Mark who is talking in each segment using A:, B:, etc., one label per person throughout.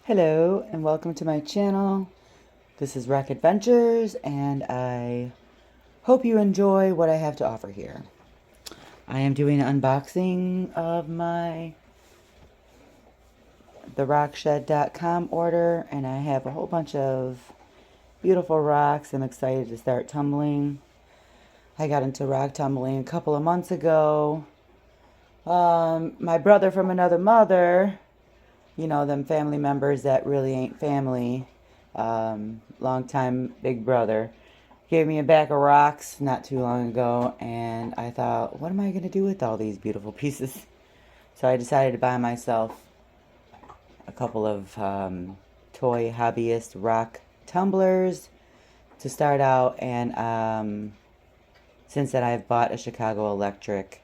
A: Hello and welcome to my channel. This is Rock Adventures and I hope you enjoy what I have to offer here. I am doing an unboxing of my therockshed.com order and I have a whole bunch of beautiful rocks. I'm excited to start tumbling. I got into rock tumbling a couple of months ago. My brother from another mother, you know, them family members that really ain't family, long time big brother, gave me a bag of rocks not too long ago, and I thought, what am I going to do with all these beautiful pieces? So I decided to buy myself a couple of toy hobbyist rock tumblers to start out, and since then I've bought a Chicago Electric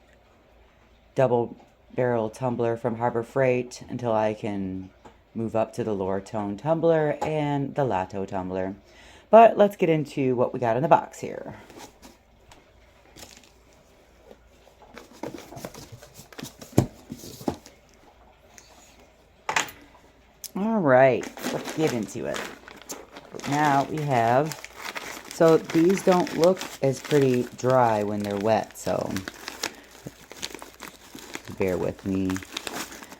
A: double barrel tumbler from Harbor Freight until I can move up to the lower tone tumbler and the Lato tumbler. But let's get into what we got in the box here. All right, let's get into it. Now we have, so these don't look as pretty dry when they're wet, so bear with me.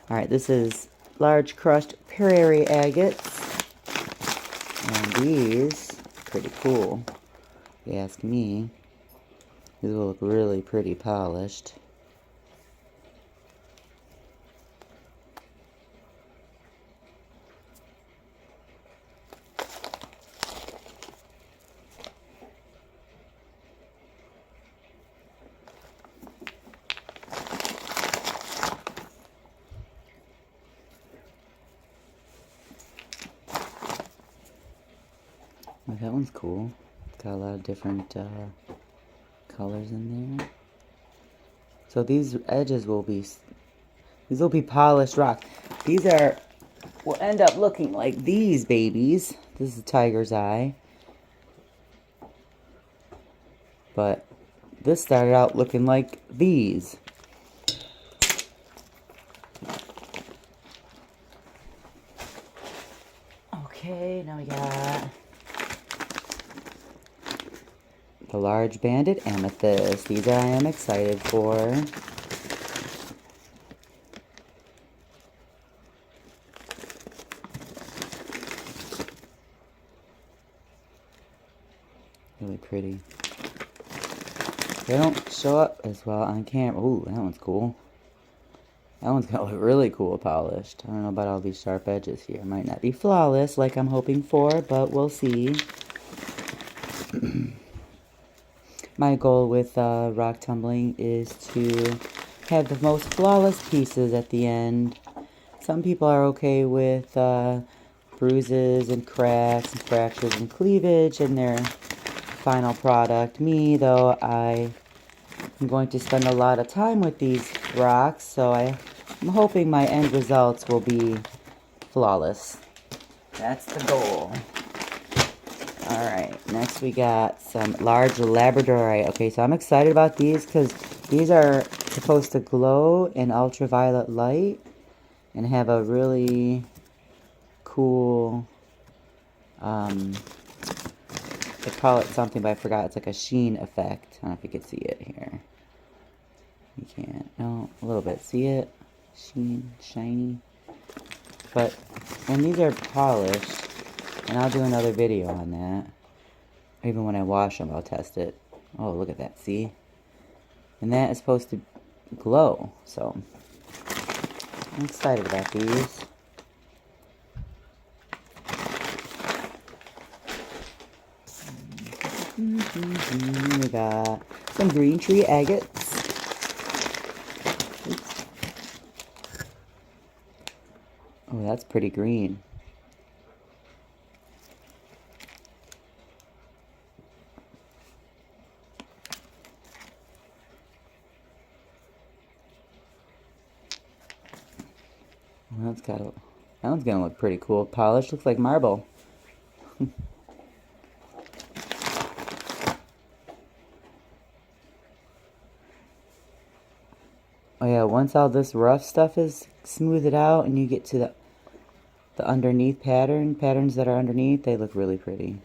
A: All right, this is large crushed prairie agates, and these are pretty cool, if you ask me. These will look really pretty polished. Oh, that one's cool. It's got a lot of different colors in there. So these edges will be, these will be polished rock. These will end up looking like these babies. This is a tiger's eye. But this started out looking like these. Okay, now we got the large banded amethyst. These I am excited for. Really pretty. They don't show up as well on camera. Ooh, that one's cool. That one's gonna look really cool polished. I don't know about all these sharp edges here. Might not be flawless like I'm hoping for, but we'll see. My goal with rock tumbling is to have the most flawless pieces at the end. Some people are okay with bruises and cracks and fractures and cleavage in their final product. Me, though, I am going to spend a lot of time with these rocks, so I'm hoping my end results will be flawless. That's the goal. Alright, next we got some large labradorite. Okay, so I'm excited about these because these are supposed to glow in ultraviolet light and have a really cool, they call it something, but I forgot. It's like a sheen effect. I don't know if you can see it here. You can't. No, a little bit. See it? Sheen, shiny. But when these are polished, and I'll do another video on that. Even when I wash them, I'll test it. Oh, look at that. See? And that is supposed to glow. So, I'm excited about these. We got some green tree agates. Oops. Oh, that's pretty green. Well, that one's gonna look pretty cool. Polished, looks like marble. Oh yeah, once all this rough stuff is smoothed out and you get to the the underneath patterns that are underneath, they look really pretty.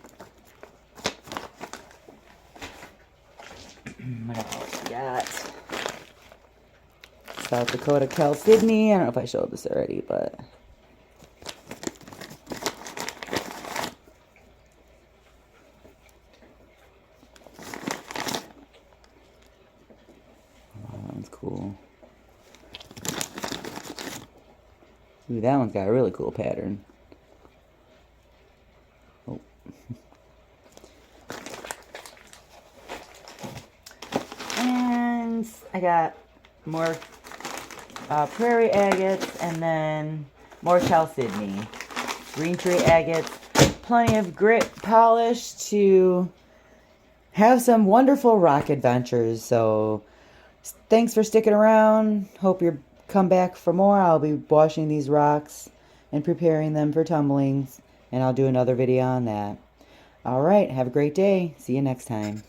A: What else we got? South Dakota Chalcedony. I don't know if I showed this already, but that one's cool. Ooh, that one's got a really cool pattern. Oh. And I got more prairie agates, and then more chalcedony. Green tree agates. Plenty of grit polish to have some wonderful rock adventures. So thanks for sticking around. Hope you come back for more. I'll be washing these rocks and preparing them for tumblings, and I'll do another video on that. Alright, have a great day. See you next time.